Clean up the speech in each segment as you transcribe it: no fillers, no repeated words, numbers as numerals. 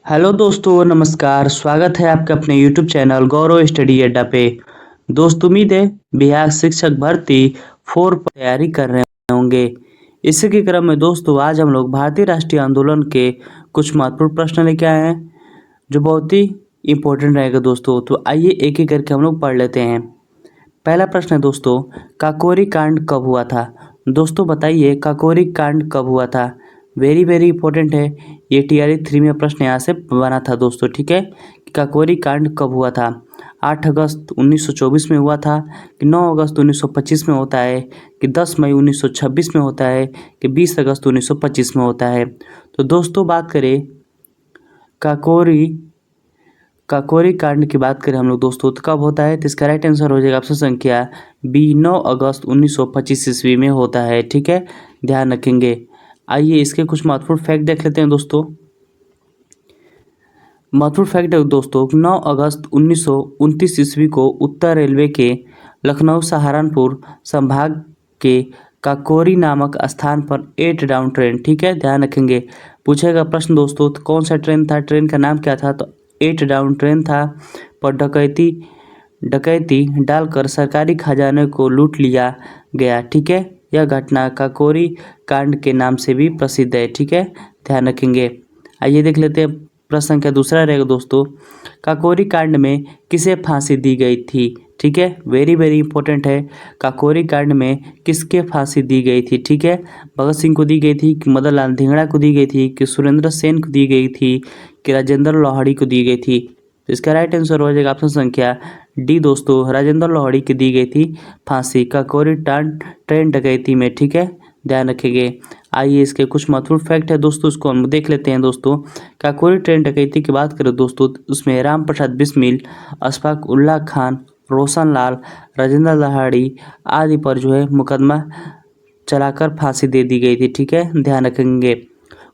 Hello दोस्तों, नमस्कार। स्वागत है आपका अपने यूट्यूब चैनल गौरव स्टडी अड्डा पे। दोस्त, उम्मीद है बिहार शिक्षक भर्ती 4 पर तैयारी कर रहे होंगे। इसी के क्रम में दोस्तों आज हम लोग भारतीय राष्ट्रीय आंदोलन के कुछ महत्वपूर्ण प्रश्न लेके आए हैं जो बहुत ही इम्पोर्टेंट रहेगा दोस्तों। तो आइए एक एक करके हम लोग पढ़ लेते हैं। पहला प्रश्न है दोस्तों, काकोरी कांड कब हुआ था? दोस्तों बताइए, काकोरी कांड कब हुआ था? वेरी वेरी इंपॉर्टेंट है। ये टीआरई 3 में प्रश्न यहाँ से बना था दोस्तों। ठीक है, काकोरी कांड कब हुआ था? 8 अगस्त 1924 में हुआ था कि 9 अगस्त 1925 में होता है कि 10 मई 1926 में होता है कि 20 अगस्त 1925 में होता है? तो दोस्तों बात करें काकोरी काकोरी कांड की बात करें हम लोग दोस्तों तो कब होता है, तो इसका राइट आंसर हो जाएगा ऑप्शन संख्या बी, 9 अगस्त 1925 ईस्वी में होता है। ठीक है, ध्यान रखेंगे। आइए इसके कुछ महत्वपूर्ण फैक्ट देख लेते हैं दोस्तों। महत्वपूर्ण फैक्ट है दोस्तों, 9 अगस्त 1929 ईस्वी को उत्तर रेलवे के लखनऊ सहारनपुर संभाग के काकोरी नामक स्थान पर 8 डाउन ट्रेन, ठीक है ध्यान रखेंगे, पूछेगा प्रश्न दोस्तों तो कौन सा ट्रेन था, ट्रेन का नाम क्या था? तो 8 डाउन ट्रेन था। पर डकैती डालकर सरकारी खजाने को लूट लिया गया। ठीक है, यह घटना काकोरी कांड के नाम से भी प्रसिद्ध है। ठीक है, ध्यान रखेंगे। आइए देख लेते हैं प्रश्न संख्या दूसरा रहेगा दोस्तों, काकोरी कांड में किसे फांसी दी गई थी? ठीक है, वेरी वेरी इंपॉर्टेंट है। काकोरी कांड में किसके फांसी दी गई थी? ठीक है, भगत सिंह को दी गई थी कि मदन लाल धिंगड़ा को दी गई थी कि सुरेंद्र सेन को दी गई थी कि राजेंद्र लोहाड़ी को दी गई थी? तो इसका राइट आंसर हो जाएगा ऑप्शन संख्या डी दोस्तों, राजेंद्र लोहाड़ी की दी गई थी फांसी काकोरी ट्रेन डकैती में। ठीक है, ध्यान रखेंगे। आइए इसके कुछ महत्वपूर्ण फैक्ट है दोस्तों, उसको हम देख लेते हैं दोस्तों। काकोरी ट्रेन डकैती की बात करें दोस्तों तो उसमें राम प्रसाद बिस्मिल, अशफाक उल्लाह खान, रोशन लाल, राजेंद्र लोहाड़ी आदि पर जो है मुकदमा चलाकर फांसी दे दी गई थी। ठीक है, ध्यान रखेंगे।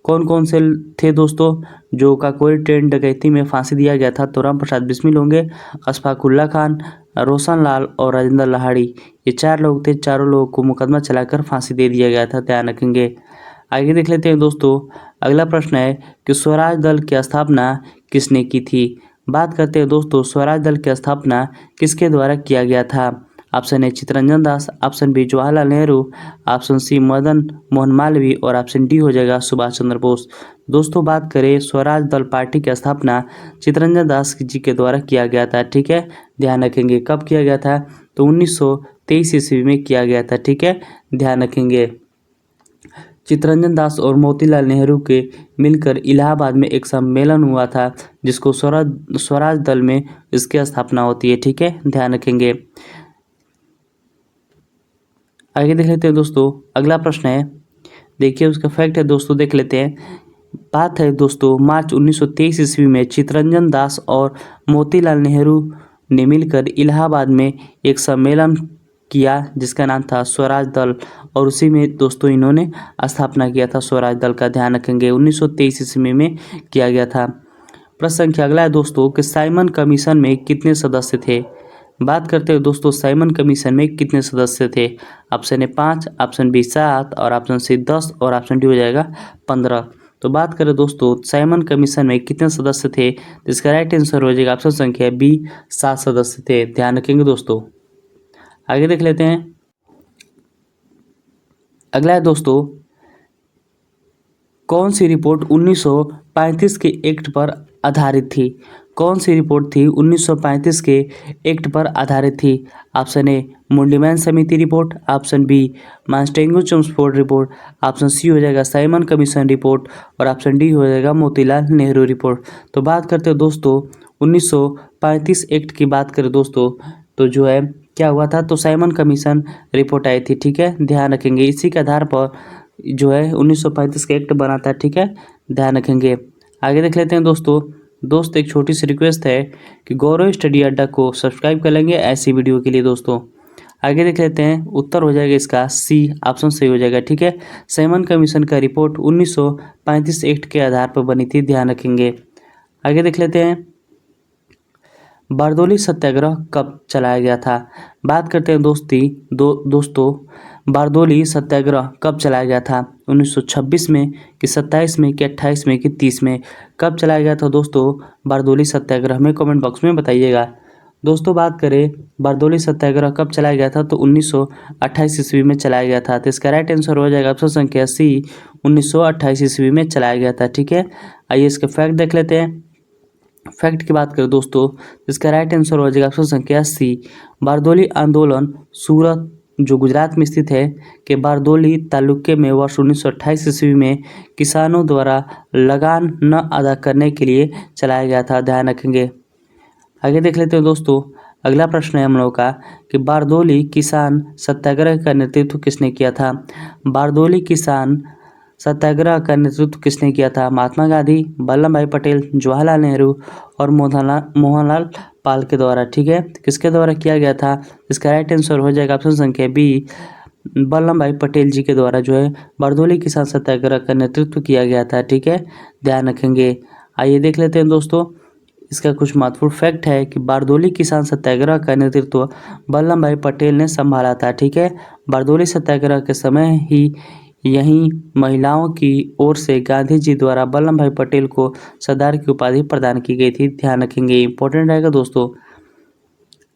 कौन कौन से थे दोस्तों जो काकोरी ट्रेन डकैती में फांसी दिया गया था? तो राम प्रसाद बिस्मिल होंगे, अशफाक उल्लाह खान, रोशन लाल और राजेंद्र लोहाड़ी। ये 4 लोग थे, चारों लोगों को मुकदमा चलाकर फांसी दे दिया गया था, ध्यान रखेंगे। आगे देख लेते हैं दोस्तों। अगला प्रश्न है कि स्वराज दल की स्थापना किसने की थी? बात करते हैं दोस्तों, स्वराज दल की स्थापना किसके द्वारा किया गया था? Option A Chittaranjan Das, option B Jawaharlal Nehru, option C Madan Mohan Malaviya और ऑप्शन डी हो जाएगा सुभाष चंद्र बोस। दोस्तों बात करें स्वराज दल पार्टी की स्थापना चित्तरंजन दास जी के द्वारा किया गया था। ठीक है, ध्यान रखेंगे। कब किया गया था? तो 1923 ईस्वी में किया गया था। ठीक है, ध्यान रखेंगे। चित्तरंजन दास और मोतीलाल नेहरू के मिलकर इलाहाबाद में एक सम्मेलन हुआ था जिसको स्वराज दल में इसकी स्थापना होती है। ठीक है, ध्यान रखेंगे। आगे देख लेते हैं दोस्तों। अगला प्रश्न है, देखिए उसका फैक्ट है दोस्तों, देख लेते हैं। बात है दोस्तों, मार्च 1923 ईस्वी में चित्तरंजन दास और मोतीलाल नेहरू ने मिलकर इलाहाबाद में एक सम्मेलन किया जिसका नाम था स्वराज दल, और उसी में दोस्तों इन्होंने स्थापना किया था स्वराज दल का, ध्यान रखेंगे। 1923 ईस्वी में किया गया था। प्रश्न संख्या अगला है दोस्तों कि साइमन कमीशन में कितने सदस्य थे? बात करते हैं दोस्तों साइमन कमीशन में कितने सदस्य थे? ऑप्शन ए 5, ऑप्शन बी 7 और ऑप्शन सी 10 और ऑप्शन डी हो जाएगा 15। तो बात करें दोस्तों साइमन कमीशन में कितने सदस्य थे, तो इसका राइट आंसर हो जाएगा ऑप्शन संख्या बी, 7 सदस्य थे, ध्यान रखेंगे दोस्तों। आगे देख लेते हैं। अगला है दोस्तों, कौन सी रिपोर्ट 1935 के एक्ट पर आधारित थी? कौन सी रिपोर्ट थी 1935 के एक्ट पर आधारित थी? ऑप्शन ए मुंडीमैन समिति report, option B Montagu Chelmsford report, option C हो जाएगा साइमन कमीशन रिपोर्ट और ऑप्शन डी हो जाएगा मोतीलाल नेहरू रिपोर्ट। तो बात करते हैं दोस्तों 1935 एक्ट की बात करें दोस्तों तो जो है क्या हुआ था, तो साइमन कमीशन रिपोर्ट आई थी। ठीक है, ध्यान रखेंगे। इसी के आधार पर जो है 1935 का एक्ट बना था। ठीक है, ध्यान रखेंगे। आगे देख लेते हैं दोस्त एक छोटी सी रिक्वेस्ट है कि गौरव स्टडी अड्डा को सब्सक्राइब कर लेंगे ऐसी वीडियो के लिए दोस्तों। आगे देख लेते हैं, उत्तर हो जाएगा इसका सी, ऑप्शन सही हो जाएगा। ठीक है, साइमन कमीशन का रिपोर्ट 1935 एक्ट के आधार पर बनी थी, ध्यान रखेंगे। आगे देख लेते हैं, बारदोली सत्याग्रह कब चलाया गया था? बात करते हैं दोस्तों बारदोली सत्याग्रह कब चलाया गया था? 1926 में कि 27 में कि 28 में कि 30 में? कब चलाया गया था दोस्तों बारदोली सत्याग्रह में? कमेंट बॉक्स में बताइएगा। दोस्तों बात करें बारदोली सत्याग्रह कब चलाया गया था, तो 1928 ईस्वी में चलाया गया था। तो इसका राइट आंसर हो जाएगा ऑप्शन संख्या सी, 1928 ईस्वी में चलाया गया था। ठीक है, आइए इसके फैक्ट देख लेते हैं। फैक्ट की बात करें दोस्तों, इसका राइट आंसर हो जाएगा ऑप्शन संख्या सी। बारदोली आंदोलन सूरत जो गुजरात में स्थित है के बारदोली तालुके में वर्ष 1928 ईस्वी में किसानों द्वारा लगान न अदा करने के लिए चलाया गया था। ध्यान रखेंगे। आगे देख लेते हैं दोस्तों, अगला प्रश्न है हम लोग का कि बारदोली किसान सत्याग्रह का नेतृत्व किसने किया था? बारदोली किसान सत्याग्रह का नेतृत्व किसने किया था? महात्मा गांधी, वल्लभ भाई पटेल, जवाहरलाल नेहरू और मोहनलाल पाल के द्वारा। ठीक है, किसके द्वारा किया गया था? इसका राइट आंसर हो जाएगा ऑप्शन संख्या बी, वल्लभ भाई पटेल जी के द्वारा जो है बारदोली किसान सत्याग्रह का नेतृत्व किया गया था। ठीक है, ध्यान रखेंगे। आइए देख लेते हैं दोस्तों, इसका कुछ महत्वपूर्ण फैक्ट है कि बारदोली किसान सत्याग्रह का नेतृत्व वल्लभ भाई पटेल ने संभाला था। ठीक है, बारदोली सत्याग्रह के समय ही यहीं महिलाओं की ओर से गांधी जी द्वारा वल्लभ भाई पटेल को सरदार की उपाधि प्रदान की गई थी। ध्यान रखेंगे, इंपॉर्टेंट रहेगा दोस्तों।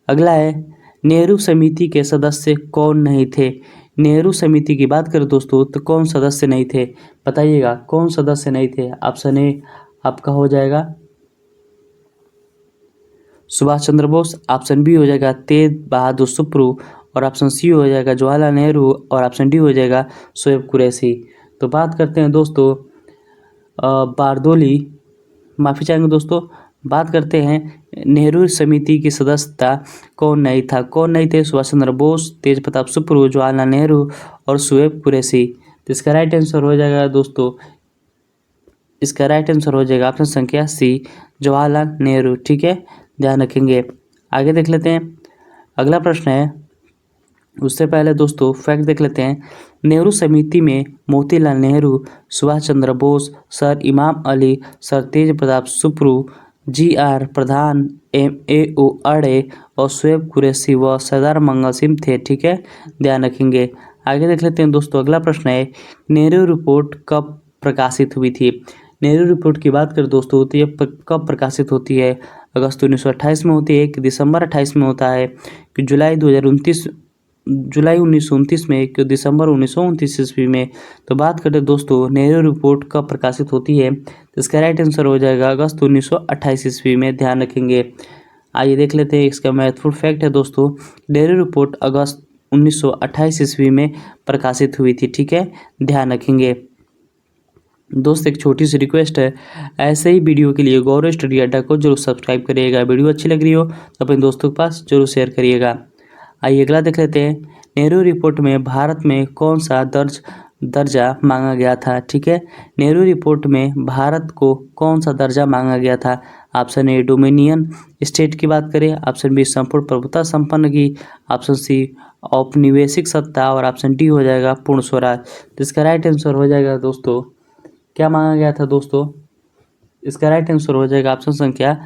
अगला है नेहरू समिति के सदस्य कौन नहीं थे? नेहरू समिति की बात करें दोस्तों तो कौन सदस्य नहीं थे? बताइएगा कौन सदस्य नहीं थे। ऑप्शन ए आपका हो जाएगा सुभाष चंद्र बोस, ऑप्शन बी हो जाएगा तेज बहादुर सुप्रू, और ऑप्शन सी हो जाएगा जवाहरलाल नेहरू, और ऑप्शन डी हो जाएगा शोएब कुरैशी। तो बात करते हैं दोस्तों बारदोली, माफ़ी चाहेंगे दोस्तों, बात करते हैं नेहरू समिति की सदस्यता कौन नहीं था? कौन नहीं थे? सुभाष चंद्र बोस, तेज प्रताप सुप्रू, जवाहरलाल नेहरू और शोएब कुरैशी। तो इसका राइट आंसर हो जाएगा दोस्तों, इसका राइट आंसर हो जाएगा ऑप्शन संख्या सी, जवाहरलाल नेहरू। ठीक है, ध्यान रखेंगे। आगे देख लेते हैं, अगला प्रश्न है। उससे पहले दोस्तों फैक्ट देख लेते हैं। नेहरू समिति में मोतीलाल नेहरू, सुभाष चंद्र बोस, सर इमाम अली, सर तेज प्रताप सुप्रू, जी.आर. प्रधान, M.A.O. अड़े और शोएब कुरैशी व सरदार मंगल सिंह थे। ठीक है, ध्यान रखेंगे। आगे देख लेते हैं दोस्तों, अगला प्रश्न है नेहरू रिपोर्ट कब प्रकाशित हुई थी? नेहरू रिपोर्ट की बात करें दोस्तों तो ये कब प्रकाशित होती है? अगस्त 1928 में होती है कि दिसंबर 28 में होता है कि जुलाई 1929 में कि दिसंबर 1929 ईस्वी में? तो बात करें दोस्तों नेहरू रिपोर्ट कब प्रकाशित होती है, तो इसका राइट आंसर हो जाएगा अगस्त 1928 ईस्वी में। ध्यान रखेंगे। आइए देख लेते हैं, इसका महत्वपूर्ण फैक्ट है दोस्तों, नेहरू रिपोर्ट अगस्त 1928 ईस्वी में प्रकाशित हुई थी। ठीक है, ध्यान रखेंगे। दोस्त एक छोटी सी रिक्वेस्ट है, ऐसे ही वीडियो के लिए गौरव स्टडी अड्डा को जरूर सब्सक्राइब करिएगा। वीडियो अच्छी लग रही हो तो अपने दोस्तों के पास जरूर शेयर करिएगा। आइए अगला देख लेते हैं। नेहरू रिपोर्ट में भारत में कौन सा दर्जा मांगा गया था? ठीक है, नेहरू रिपोर्ट में भारत को कौन सा दर्जा मांगा गया था? ऑप्शन ए डोमिनियन स्टेट की बात करें, ऑप्शन बी संपूर्ण प्रभुता संपन्न की, ऑप्शन सी औपनिवेशिक सत्ता, और ऑप्शन डी हो जाएगा पूर्ण स्वराज। तो इसका राइट आंसर हो जाएगा दोस्तों, क्या मांगा गया था दोस्तों? इसका राइट आंसर हो जाएगा ऑप्शन संख्या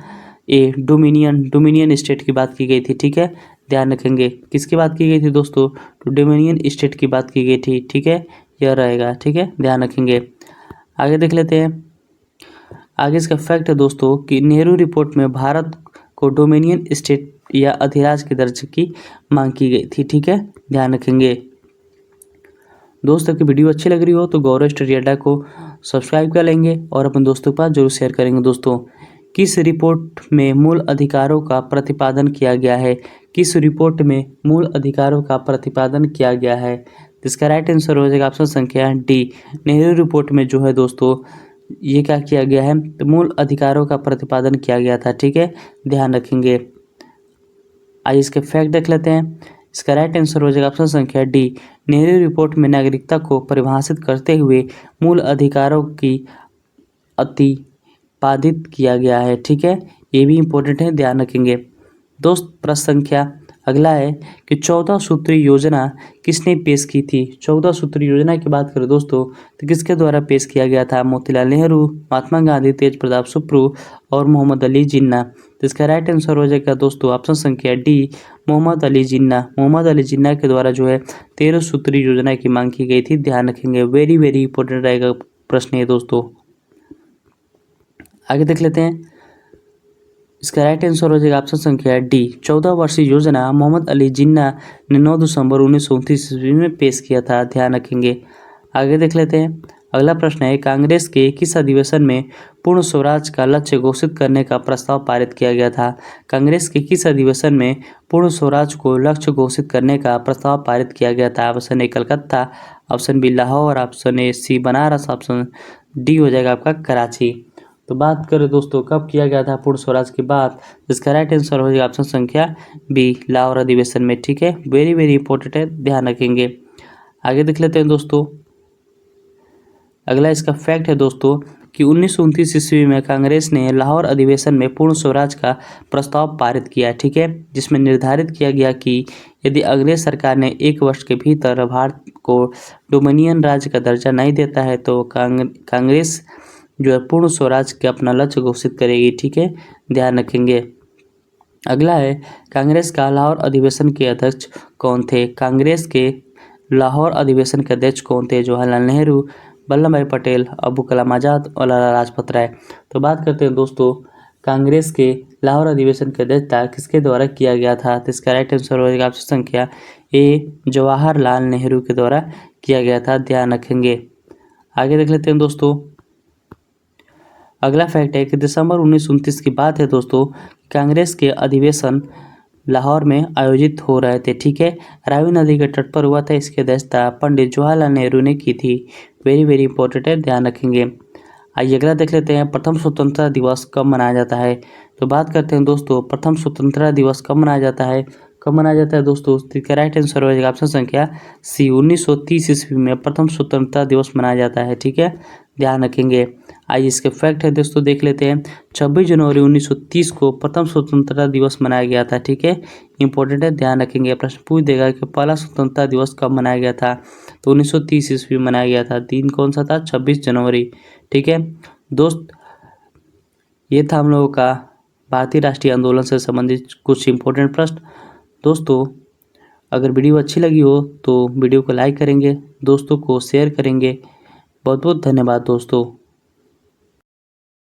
ए डोमिनियन स्टेट की बात की गई थी। ठीक है, ध्यान रखेंगे। किसकी बात की गई थी दोस्तों? तो डोमिनियन स्टेट की बात की गई थी। ठीक है, यह रहेगा। ठीक है, ध्यान रखेंगे। आगे देख लेते हैं। आगे इसका फैक्ट है दोस्तों कि नेहरू रिपोर्ट में भारत को डोमिनियन स्टेट या अधिराज के दर्जे की मांग की गई थी। ठीक है, ध्यान रखेंगे। दोस्तों की वीडियो अच्छी लग रही हो तो गौरव स्टडी अड्डा को सब्सक्राइब कर लेंगे और अपने दोस्तों के पास जरूर शेयर करेंगे। दोस्तों किस रिपोर्ट में मूल अधिकारों का प्रतिपादन किया गया है? किस रिपोर्ट में मूल अधिकारों का प्रतिपादन किया गया है? इसका राइट आंसर हो जाएगा ऑप्शन संख्या डी। नेहरू रिपोर्ट में जो है दोस्तों ये क्या किया गया है, तो मूल अधिकारों का प्रतिपादन किया गया था। ठीक है, ध्यान रखेंगे। आइए इसके फैक्ट देख लेते हैं। इसका राइट आंसर हो जाएगा ऑप्शन संख्या डी। नेहरू रिपोर्ट में नागरिकता को परिभाषित करते हुए मूल अधिकारों की प्रतिपादित किया गया है। ठीक है, ये भी इम्पोर्टेंट है, ध्यान रखेंगे। दोस्त प्रश्न संख्या अगला है कि 14 सूत्री योजना किसने पेश की थी? 14 सूत्री योजना की बात करें दोस्तों तो किसके द्वारा पेश किया गया था? मोतीलाल नेहरू, महात्मा गांधी, तेज प्रताप सुप्रू और मोहम्मद अली जिन्ना। तो इसका राइट आंसर हो जाएगा दोस्तों ऑप्शन संख्या डी, मोहम्मद अली जिन्ना। मोहम्मद अली जिन्ना के द्वारा जो है 13 सूत्री योजना की मांग की गई थी, ध्यान रखेंगे, वेरी वेरी इंपॉर्टेंट रहेगा प्रश्न ये दोस्तों। आगे देख लेते हैं, इसका राइट आंसर हो जाएगा ऑप्शन संख्या डी, 14 वर्षीय योजना मोहम्मद अली जिन्ना ने 9 दिसंबर 1929 ईस्वी में पेश किया था, ध्यान रखेंगे। आगे देख लेते हैं, अगला प्रश्न है, कांग्रेस के किस अधिवेशन में पूर्ण स्वराज का लक्ष्य घोषित करने का प्रस्ताव पारित किया गया था? कांग्रेस के किस अधिवेशन में पूर्ण स्वराज को लक्ष्य घोषित करने का प्रस्ताव पारित किया गया था? Option A Calcutta, option B Lahore, option A C Banaras, option D हो जाएगा आपका कराची। तो बात करें दोस्तों कब किया गया था पूर्ण स्वराज की बात, इसका राइट आंसर हो जाएगा ऑप्शन संख्या बी, लाहौर अधिवेशन में, ठीक है, वेरी वेरी इंपॉर्टेंट है, ध्यान रखेंगे। आगे देख लेते हैं दोस्तों, अगला इसका फैक्ट है दोस्तों कि 1929 ईस्वी में कांग्रेस ने लाहौर अधिवेशन में पूर्ण स्वराज का प्रस्ताव पारित किया, ठीक है, जिसमें निर्धारित किया गया कि यदि अंग्रेज सरकार ने 1 वर्ष के भीतर भारत को डोमिनियन राज्य का दर्जा नहीं देता है तो कांग्रेस जो है पूर्ण स्वराज के अपना लक्ष्य घोषित करेगी, ठीक है, ध्यान रखेंगे। अगला है, कांग्रेस का लाहौर अधिवेशन के अध्यक्ष कौन थे? कांग्रेस के लाहौर अधिवेशन के अध्यक्ष कौन थे? जवाहरलाल नेहरू, वल्लभ भाई पटेल, अबू कलाम आज़ाद और लाला लाजपत राय। तो बात करते हैं दोस्तों, कांग्रेस के लाहौर अधिवेशन की अध्यक्षता किसके द्वारा किया गया था? तो इसका राइट आंसर हो जाएगा ऑप्शन संख्या ए, जवाहरलाल नेहरू के द्वारा किया गया था, ध्यान रखेंगे। आगे देख लेते हैं दोस्तों, अगला फैक्ट है कि दिसंबर 1929 की बात है दोस्तों, कांग्रेस के अधिवेशन लाहौर में आयोजित हो रहे थे, ठीक है, रावी नदी के तट पर हुआ था, इसकी अध्यक्षता पंडित जवाहरलाल नेहरू ने की थी, वेरी वेरी इंपॉर्टेंट है, ध्यान रखेंगे। आइए अगला देख लेते हैं, प्रथम स्वतंत्रता दिवस कब मनाया जाता है? तो बात करते हैं दोस्तों, प्रथम स्वतंत्रता दिवस कब मनाया जाता है? कब मनाया जाता है दोस्तों? इसका राइट आंसर हो जाएगा ऑप्शन संख्या सी, 1930 ईस्वी में प्रथम स्वतंत्रता दिवस मनाया जाता है, ठीक है, ध्यान रखेंगे। आइए इसके फैक्ट है दोस्तों देख लेते हैं, 26 जनवरी 1930 को प्रथम स्वतंत्रता दिवस मनाया गया था, ठीक है, इंपॉर्टेंट है, ध्यान रखेंगे। प्रश्न पूछ देगा कि पहला स्वतंत्रता दिवस कब मनाया गया था? तो 1930 ईस्वी में मनाया गया था, दिन कौन सा था? 26 जनवरी, ठीक है दोस्त। ये था हम लोगों का भारतीय राष्ट्रीय आंदोलन से संबंधित कुछ इंपॉर्टेंट प्रश्न। दोस्तों अगर वीडियो अच्छी लगी हो तो वीडियो को लाइक करेंगे, दोस्तों को शेयर करेंगे। बहुत बहुत धन्यवाद दोस्तों।